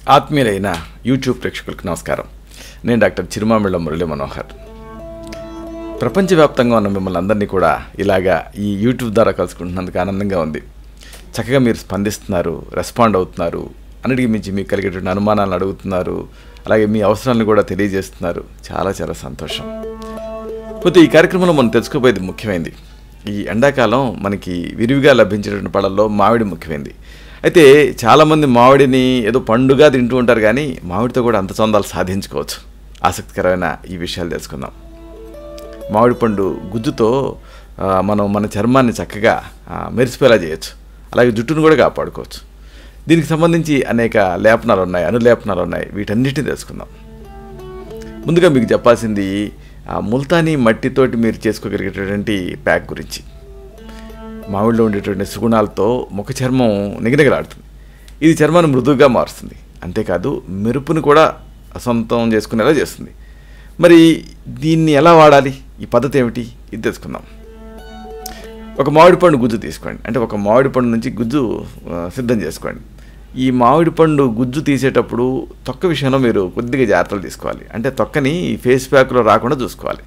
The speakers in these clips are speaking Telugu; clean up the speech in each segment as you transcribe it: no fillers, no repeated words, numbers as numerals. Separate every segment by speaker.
Speaker 1: ఆత్మీయులైన యూట్యూబ్ ప్రేక్షకులకు నమస్కారం. నేను డాక్టర్ చిరుమామిళ్ళ మురళీ మనోహర్. ప్రపంచవ్యాప్తంగా ఉన్న మిమ్మల్ని అందరినీ కూడా ఇలాగా ఈ యూట్యూబ్ ద్వారా కలుసుకుంటున్నందుకు ఆనందంగా ఉంది. చక్కగా మీరు స్పందిస్తున్నారు, రెస్పాండ్ అవుతున్నారు, అన్నిటికీ మించి మీకు కలిగేటువంటి అనుమానాలను అడుగుతున్నారు, అలాగే మీ అవసరాలను కూడా తెలియజేస్తున్నారు. చాలా చాలా సంతోషం. పోతే ఈ కార్యక్రమంలో మనం తెలుసుకోబోయేది ముఖ్యమైనది. ఈ ఎండాకాలం మనకి విరివిగా లభించేటువంటి పళ్ళల్లో మామిడి ముఖ్యమైనది. అయితే చాలామంది మామిడిని ఏదో పండుగ తింటూ ఉంటారు, కానీ మామిడితో కూడా అంత చందాలు సాధించుకోవచ్చు. ఆసక్తికరమైన ఈ విషయాలు తెలుసుకుందాం. మామిడి పండు గుజ్జుతో మనం మన చర్మాన్ని చక్కగా మెరిసిపోయేలా చేయొచ్చు, అలాగే జుట్టును కూడా కాపాడుకోవచ్చు. దీనికి సంబంధించి అనేక లేపనాలు ఉన్నాయి, అనులేపనాలు ఉన్నాయి. వీటన్నిటిని తెలుసుకుందాం. ముందుగా మీకు చెప్పాల్సింది ముల్తానీ మట్టితోటి మీరు చేసుకోగలిగేటటువంటి ప్యాక్ గురించి. మామిడిలో ఉండేటువంటి సుగుణాలతో ముఖ చర్మం నిగనిగలాడుతుంది. ఇది చర్మాన్ని మృదువుగా మారుస్తుంది, అంతేకాదు మెరుపును కూడా సొంతం చేసుకునేలా చేస్తుంది. మరి దీన్ని ఎలా వాడాలి, ఈ పద్ధతి ఏమిటి, ఇది తెలుసుకుందాం. ఒక మామిడి పండు గుజ్జు తీసుకోండి, అంటే ఒక మామిడి పండు నుంచి గుజ్జు సిద్ధం చేసుకోండి. ఈ మామిడి పండు గుజ్జు తీసేటప్పుడు తొక్క విషయంలో మీరు కొద్దిగా జాగ్రత్తలు తీసుకోవాలి. అంటే తొక్కని ఫేస్ ప్యాక్లో రాకుండా చూసుకోవాలి,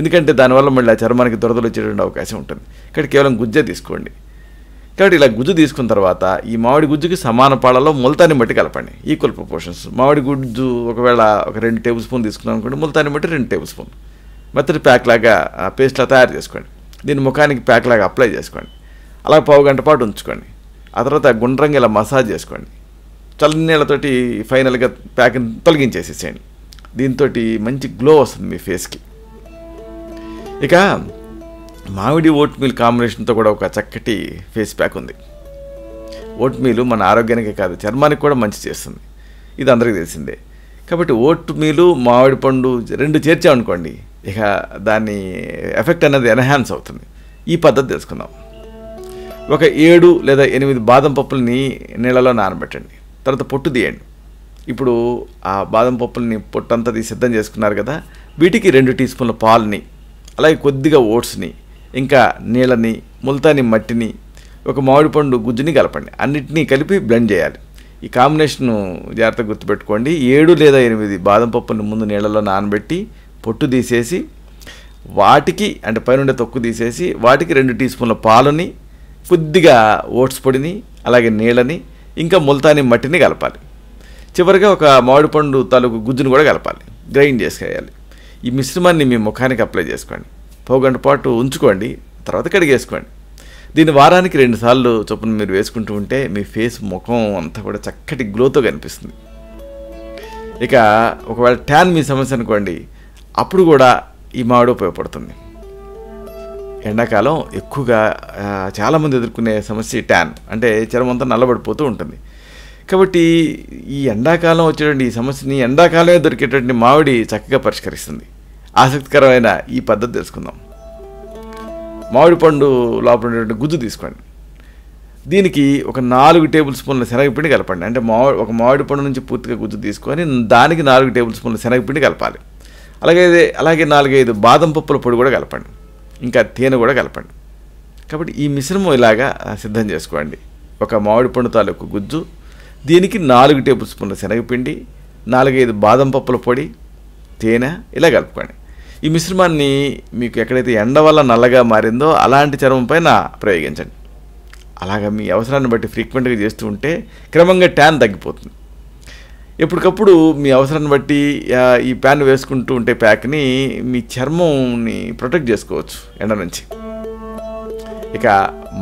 Speaker 1: ఎందుకంటే దానివల్ల మళ్ళీ ఆ చర్మానికి దురదలు వచ్చేటువంటి అవకాశం ఉంటుంది. ఇక్కడ కేవలం గుజ్జే తీసుకోండి. కాబట్టి ఇలా గుజ్జు తీసుకున్న తర్వాత ఈ మామిడి గుజ్జుకి సమాన పాళ్ళలో ముల్తానీ మట్టి కలపండి, ఈక్వల్ ప్రపోర్షన్స్. మామిడి గుజ్జు ఒకవేళ ఒక 2 టేబుల్ స్పూన్ తీసుకున్నాం అనుకోండి, ముల్తానీ మట్టి 2 టేబుల్ స్పూన్. మెత్తటి ప్యాక్ లాగా పేస్ట్లా తయారు చేసుకోండి. దీన్ని ముఖానికి ప్యాక్ లాగా అప్లై చేసుకోండి. అలా పావు గంట పాటు ఉంచుకోండి. ఆ తర్వాత గుండ్రంగా ఇలా మసాజ్ చేసుకోండి. చల్లనీళ్ళతోటి ఫైనల్గా ప్యాక్ని తొలగించేసేసేయండి. దీంతో మంచి గ్లో వస్తుంది మీ ఫేస్కి. ఇక మామిడి ఓట్ మీల్ కాంబినేషన్తో కూడా ఒక చక్కటి ఫేస్ ప్యాక్ ఉంది. ఓట్ మీల్ మన ఆరోగ్యానికే కాదు, చర్మానికి కూడా మంచి చేస్తుంది. ఇది అందరికీ తెలిసిందే. కాబట్టి ఓట్ మీలు మామిడి పండు 2 చేర్చామనుకోండి, ఇక దాని ఎఫెక్ట్ అనేది ఎన్హాన్స్ అవుతుంది. ఈ పద్ధతి తెలుసుకుందాం. ఒక 7 లేదా 8 బాదం పప్పుల్ని నీళ్ళలో నానబెట్టండి. తర్వాత పొట్టు తీయండి. ఇప్పుడు ఆ బాదం పప్పుల్ని పొట్టంతా తీసి సిద్ధం చేసుకున్నారు కదా, వీటికి 2 టీ స్పూన్ల పాలని, అలాగే కొద్దిగా ఓట్స్ని, ఇంకా నీళ్ళని, ముల్తానీ మట్టిని, ఒక మామిడి పండు గుజ్జుని కలపండి. అన్నిటినీ కలిపి బ్లెండ్ చేయాలి. ఈ కాంబినేషను జాగ్రత్తగా గుర్తుపెట్టుకోండి. 7 లేదా 8 బాదం పప్పుని ముందు నీళ్ళలో నానబెట్టి పొట్టు తీసేసి, వాటికి అంటే పైనుండే తొక్కు తీసేసి వాటికి 2 టీ స్పూన్ల పాలని, కొద్దిగా ఓట్స్ పొడిని, అలాగే నీళ్ళని, ఇంకా ముల్తానీ మట్టిని కలపాలి. చివరిగా ఒక మామిడి పండు తాలూకు గుజ్జును కూడా కలపాలి, గ్రైండ్ చేసేయాలి. ఈ మిశ్రమాన్ని మీ ముఖానికి అప్లై చేసుకోండి. పావు గంట పాటు ఉంచుకోండి, తర్వాత కడిగేసుకోండి. దీన్ని వారానికి 2 సార్లు చొప్పున మీరు వేసుకుంటూ ఉంటే మీ ఫేస్, ముఖం అంతా కూడా చక్కటి గ్లోతో కనిపిస్తుంది. ఇక ఒకవేళ ట్యాన్ మీ సమస్య అనుకోండి, అప్పుడు కూడా ఈ మామిడి ఉపయోగపడుతుంది. ఎండాకాలం ఎక్కువగా చాలామంది ఎదుర్కొనే సమస్య ట్యాన్, అంటే చర్మం అంతా నల్లబడిపోతూ ఉంటుంది. కాబట్టి ఈ ఎండాకాలం వచ్చేటువంటి ఈ సమస్యని ఎండాకాలమే దొరికేటువంటి మామిడి చక్కగా పరిష్కరిస్తుంది. ఆసక్తికరమైన ఈ పద్ధతి తెలుసుకుందాం. మామిడి పండు లోపల ఉండేటువంటి గుజ్జు తీసుకోండి. దీనికి ఒక 4 టేబుల్ స్పూన్ల శనగపిండి కలపండి. అంటే ఒక మామిడి పండు నుంచి పూర్తిగా గుజ్జు తీసుకొని దానికి 4 టేబుల్ స్పూన్ల శనగపిండి కలపాలి. అలాగే 4-5 బాదం పప్పుల పొడి కూడా కలపండి, ఇంకా తేనె కూడా కలపండి. కాబట్టి ఈ మిశ్రమం ఇలాగా సిద్ధం చేసుకోండి. ఒక మామిడి పండు తాలూకు గుజ్జు, దీనికి 4 టేబుల్ స్పూన్ల శనగపిండి, 4-5 బాదం పప్పుల పొడి, తేనె, ఇలా కలుపుకోండి. ఈ మిశ్రమాన్ని మీకు ఎక్కడైతే ఎండ వల్ల నల్లగా మారిందో అలాంటి చర్మం పైన ప్రయోగించండి. అలాగా మీ అవసరాన్ని బట్టి ఫ్రీక్వెంట్గా చేస్తూ ఉంటే క్రమంగా ట్యాన్ తగ్గిపోతుంది. ఎప్పటికప్పుడు మీ అవసరాన్ని బట్టి ఈ ప్యాన్ వేసుకుంటూ ఉంటే ప్యాక్ని మీ చర్మంని ప్రొటెక్ట్ చేసుకోవచ్చు ఎండ నుంచి. ఇక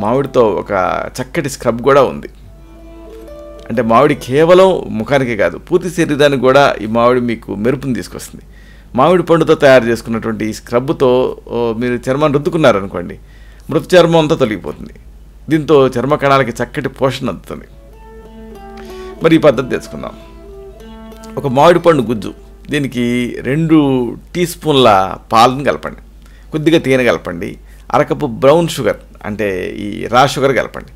Speaker 1: మామిడితో ఒక చక్కటి స్క్రబ్ కూడా ఉంది. అంటే మామిడి కేవలం ముఖానికే కాదు, పూర్తి శరీరానికి కూడా ఈ మామిడి మీకు మెరుపుని తీసుకొస్తుంది. మామిడి పండుతో తయారు చేసుకున్నటువంటి ఈ స్క్రబ్తో మీరు చర్మాన్ని రుద్దుకున్నారనుకోండి, మృత చర్మం అంతా తొలగిపోతుంది. దీంతో చర్మ కణాలకి చక్కటి పోషణ అందుతుంది. మరి ఈ పద్ధతి తెలుసుకుందాం. ఒక మామిడి పండు గుజ్జు, దీనికి 2 టీ స్పూన్ల పాలను కలపండి, కొద్దిగా తేనె కలపండి, అరకప్పు బ్రౌన్ షుగర్ అంటే ఈ రా షుగర్ కలపండి.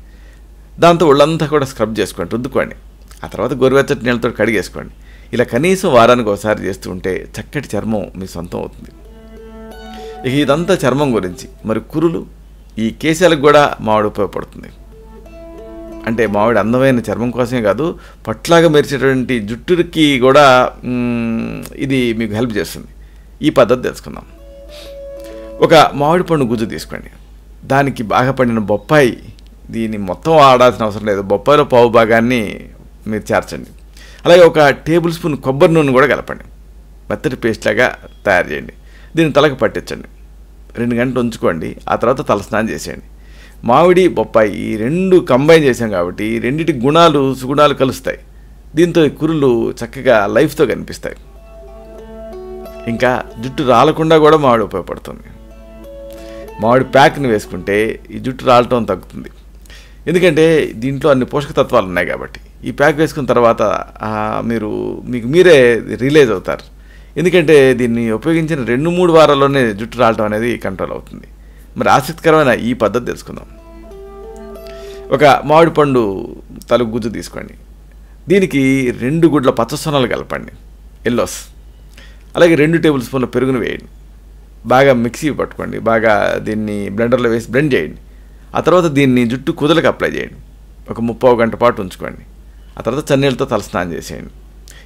Speaker 1: దాంతో ఒళ్ళంతా కూడా స్క్రబ్ చేసుకోండి, రుద్దుకోండి. ఆ తర్వాత గోరువెచ్చటి నీళ్ళతో కడిగేసుకోండి. ఇలా కనీసం వారానికి ఒకసారి చేస్తూ ఉంటే చక్కటి చర్మం మీ సొంతం అవుతుంది. ఇక ఇదంతా చర్మం గురించి. మరి కురులు, ఈ కేశాలకు కూడా మామిడి ఉపయోగపడుతుంది. అంటే మామిడి అందమైన చర్మం కోసమే కాదు, పట్లాగా మెరిచేటువంటి జుట్టుకి కూడా ఇది మీకు హెల్ప్ చేస్తుంది. ఈ పద్ధతి తెలుసుకుందాం. ఒక మామిడి పండు గుజ్జు తీసుకోండి. దానికి బాగా పండిన బొప్పాయి, దీన్ని మొత్తం వాడాల్సిన అవసరం లేదు, బొప్పాయిలో పావు భాగాన్ని మీరు చేర్చండి. అలాగే ఒక టేబుల్ స్పూన్ కొబ్బరి నూనె కూడా కలపండి. మెత్తటి పేస్ట్ లాగా తయారు చేయండి. దీన్ని తలకు పట్టించండి. 2 గంటలు ఉంచుకోండి. ఆ తర్వాత తలస్నానం చేసేయండి. మామిడి బొప్పాయి ఈ 2 కంబైన్ చేసాం కాబట్టి ఈ రెండింటి గుణాలు సుగుణాలు కలుస్తాయి. దీంతో ఈ కురులు చక్కగా లైఫ్తో కనిపిస్తాయి. ఇంకా జుట్టు రాలకుండా కూడా మామిడి ఉపయోగపడుతుంది. మామిడి ప్యాక్ని వేసుకుంటే ఈ జుట్టు రాలటం తగ్గుతుంది. ఎందుకంటే దీంట్లో అన్ని పోషక తత్వాలు ఉన్నాయి కాబట్టి. ఈ ప్యాక్ వేసుకున్న తర్వాత మీకు మీరే రిలీజ్ అవుతారు. ఎందుకంటే దీన్ని ఉపయోగించిన 2-3 వారాల్లోనే జుట్టు రాలటం అనేది కంట్రోల్ అవుతుంది. మరి ఆసక్తికరమైన ఈ పద్ధతి తెలుసుకుందాం. ఒక మామిడి పండు తలుగు గుజ్జు తీసుకోండి. దీనికి 2 గుడ్ల పచ్చసొనలు కలపండి, ఎల్లోస్. అలాగే 2 టేబుల్ స్పూన్ల పెరుగును వేయండి. బాగా మిక్సీ పట్టుకోండి. బాగా దీన్ని బ్లెండర్లో వేసి బ్లెండ్ చేయండి. ఆ తర్వాత దీన్ని జుట్టు కుదలకు అప్లై చేయండి. ఒక 30 గంట పాటు ఉంచుకోండి. ఆ తర్వాత చన్నీళ్ళతో తలస్నానం చేసేయండి.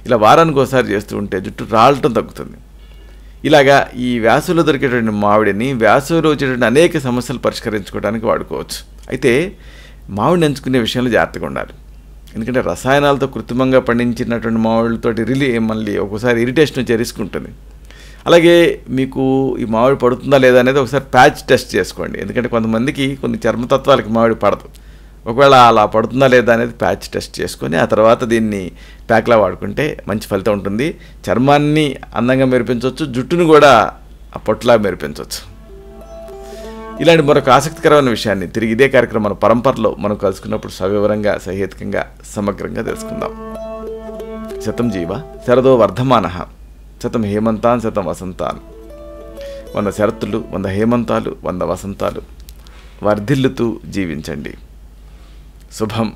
Speaker 1: ఇలా వారానికి ఒకసారి చేస్తూ ఉంటే జుట్టు రాలటం తగ్గుతుంది. ఇలాగా ఈ వేసవిలో దొరికేటువంటి మామిడిని వేసవిలో వచ్చేటువంటి అనేక సమస్యలు పరిష్కరించుకోవడానికి వాడుకోవచ్చు. అయితే మామిడిని ఎంచుకునే విషయంలో జాగ్రత్తగా ఉండాలి. ఎందుకంటే రసాయనాలతో కృత్రిమంగా పండించినటువంటి మామిడితోటి మళ్ళీ ఒక్కోసారి ఇరిటేషన్ వచ్చే రిస్క్ ఉంటుంది. అలాగే మీకు ఈ మామిడి పడుతుందా లేదా అనేది ఒకసారి ప్యాచ్ టెస్ట్ చేసుకోండి. ఎందుకంటే కొంతమందికి కొన్ని చర్మతత్వాలకి మామిడి పడదు. ఒకవేళ అలా పడుతుందా లేదా అనేది ప్యాచ్ టెస్ట్ చేసుకొని ఆ తర్వాత దీన్ని ప్యాక్లా వాడుకుంటే మంచి ఫలితం ఉంటుంది. చర్మాన్ని అందంగా మెరిపించవచ్చు, జుట్టును కూడా ఆ పొట్టులా మెరిపించవచ్చు. ఇలాంటి మరొక ఆసక్తికరమైన విషయాన్ని తిరిగి ఇదే కార్యక్రమం పరంపరలో మనం కలుసుకున్నప్పుడు సవివరంగా, సహేతుకంగా, సమగ్రంగా తెలుసుకుందాం. శతం జీవ శరదో వర్ధమానః, శతం హేమంతాన్ శతం వసంతాన్. 100 శరత్తులు, 100 హేమంతాలు, 100 వసంతాలు వర్ధిల్లుతూ జీవించండి. శుభం.